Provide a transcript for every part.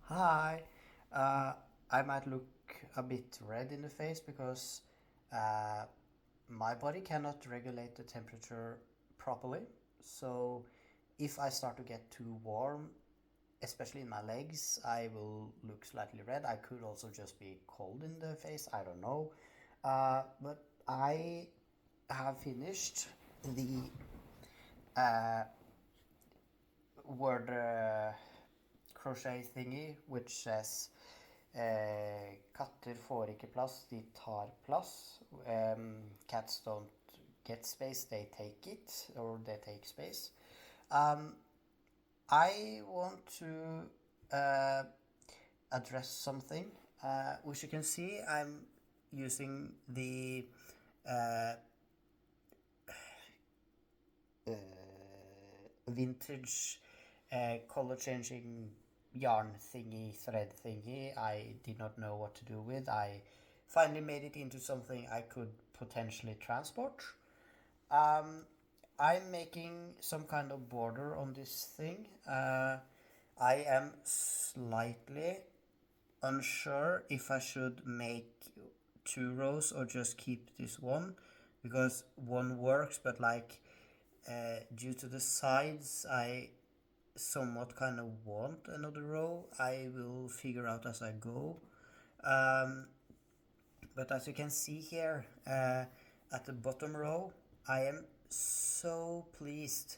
Hi. Uh, I might look a bit red in the face because uh, my body cannot regulate the temperature properly. So if I start to get too warm, especially in my legs, I will look slightly red. I could also just be cold in the face. I don't know. But I have finished the uh, word crochet thingy, which says katter får ikke plass, de tar plass. Cats don't get space, they take it, or they take space. Um, I want to address something. Which you can see, I'm using the uh, uh, vintage color changing yarn thingy, thread thingy. I did not know what to do with. I finally made it into something I could potentially transport. Um, I'm making some kind of border on this thing. I am slightly unsure if I should make two rows or just keep this one, because one works, but like due to the sides, I somewhat kind of want another row. I will figure out as I go. Um, but as you can see here, at the bottom row, I am so pleased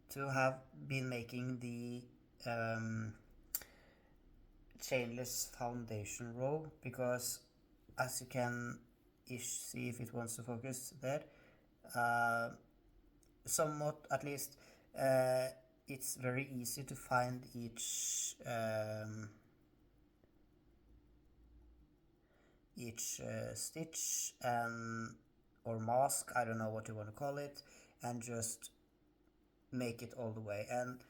to have been making the chainless foundation row, because as you can ish see, if it wants to focus there, uh, somewhat at least, uh, it's very easy to find each stitch and or mask, I don't know what you want to call it, and just make it all the way. And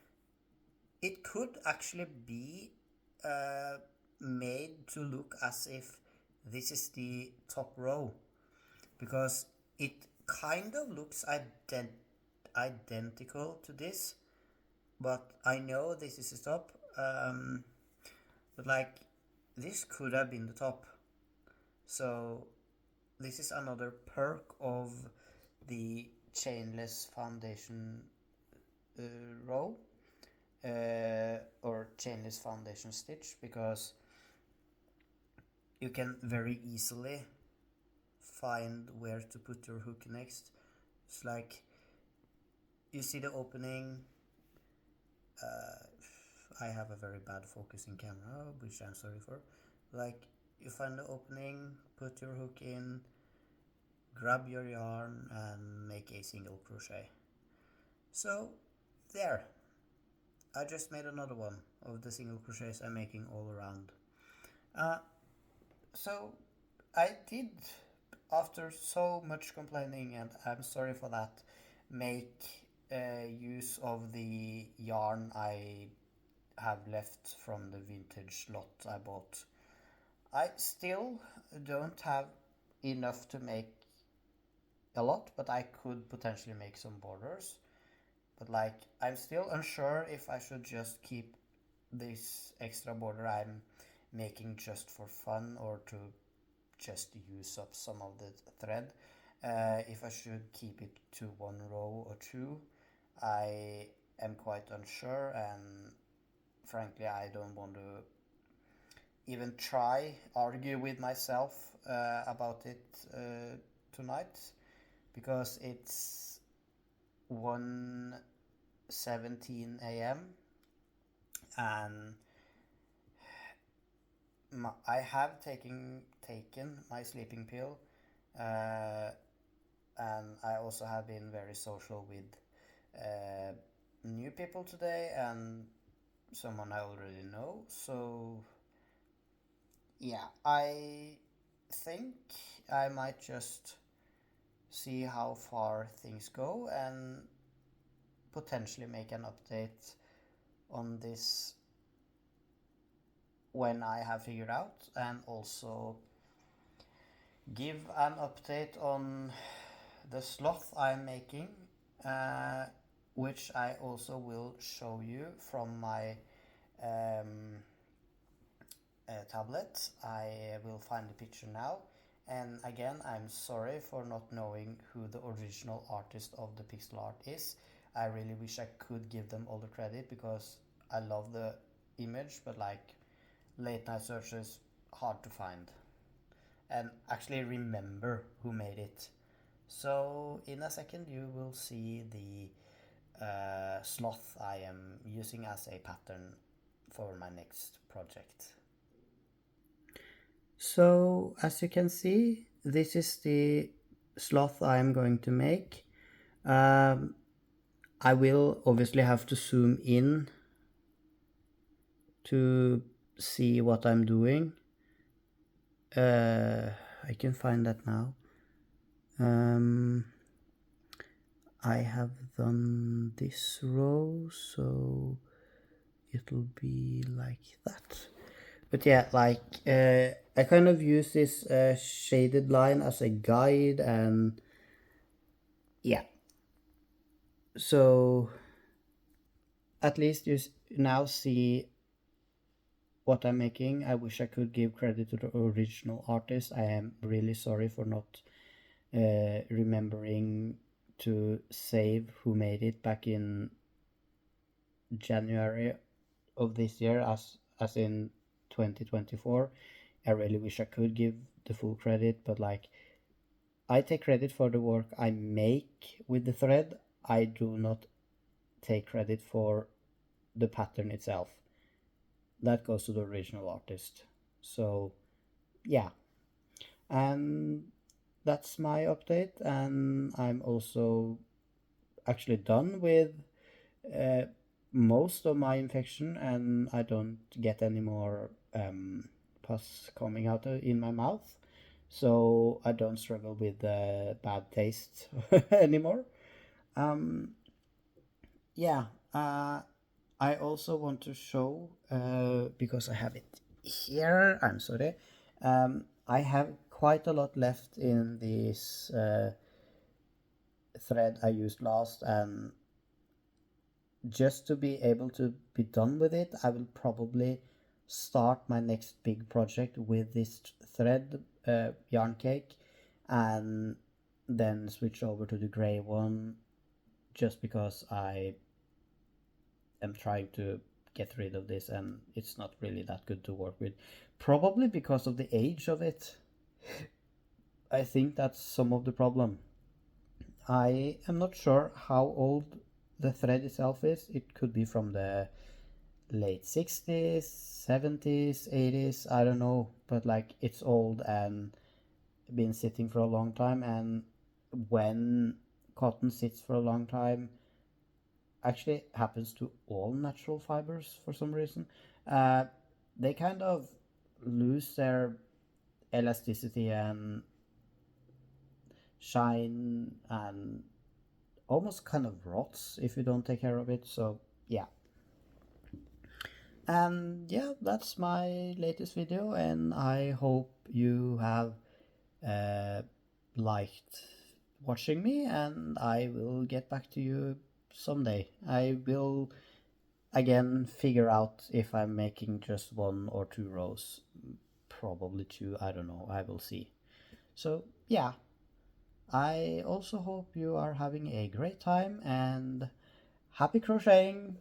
it could actually be uh, made to look as if this is the top row, because it kind of looks identical to this, but I know this is the top. But like, this could have been the top. So this is another perk of the chainless foundation uh, row, or chainless foundation stitch, because you can very easily find where to put your hook next. It's like, you see the opening. I have a very bad focusing camera, which I'm sorry for. Like, you find the opening, put your hook in, grab your yarn, and make a single crochet. So there, I just made another one of the single crochets I'm making all around. Uh, so I did, after so much complaining, and I'm sorry for that, make use of the yarn I have left from the vintage lot I bought. I still don't have enough to make a lot, but I could potentially make some borders. But like, I'm still unsure if I should just keep this extra border I'm making just for fun, or to just use up some of the thread. If I should keep it to one row or two, I am quite unsure, and frankly, I don't want to even try argue with myself about it tonight, because it's 1:17 a.m. and I have taken my sleeping pill, uh, and I also have been very social with uh, new people today, and someone I already know. So yeah, I think I might just see how far things go, and potentially make an update on this when I have figured out, and also give an update on the sloth I'm making, uh, which I also will show you from my um, tablet. I will find the picture now. And again, I'm sorry for not knowing who the original artist of the pixel art is. I really wish I could give them all the credit because I love the image, but like late night searches, hard to find and actually remember who made it. So in a second you will see the sloth I am using as a pattern for my next project. So as you can see, this is the sloth I am going to make. I will obviously have to zoom in to see what I'm doing. I can find that now. I have done this row, so it'll be like that. But yeah, like I kind of use this shaded line as a guide, and yeah, so at least you now see what I'm making. I wish I could give credit to the original artist. I am really sorry for not remembering to save who made it back in January of this year, as in 2024. I really wish I could give the full credit, but like I take credit for the work I make with the thread. I do not take credit for the pattern itself. That goes to the original artist. So yeah, and that's my update, and I'm also actually done with uh, most of my infection, and I don't get any more pus coming out in my mouth, so I don't struggle with bad taste anymore. um, yeah, I also want to show, because I have it here, I'm sorry, I have quite a lot left in this thread I used last, and just to be able to be done with it, I will probably start my next big project with this thread yarn cake, and then switch over to the gray one, just because I am trying to get rid of this and it's not really that good to work with, probably because of the age of it. I think that's some of the problem. I am not sure how old the thread itself is. It could be from the late 60s, 70s, 80s, I don't know, but like it's old and been sitting for a long time, and when cotton sits for a long time, actually happens to all natural fibers for some reason, uh, they kind of lose their elasticity and shine, and almost kind of rots if you don't take care of it. So yeah, and yeah, that's my latest video, and I hope you have uh, liked watching me, and I will get back to you someday. I will again figure out if I'm making just 1 or 2 rows, probably 2, I don't know, I will see. So yeah, I also hope you are having a great time, and happy crocheting!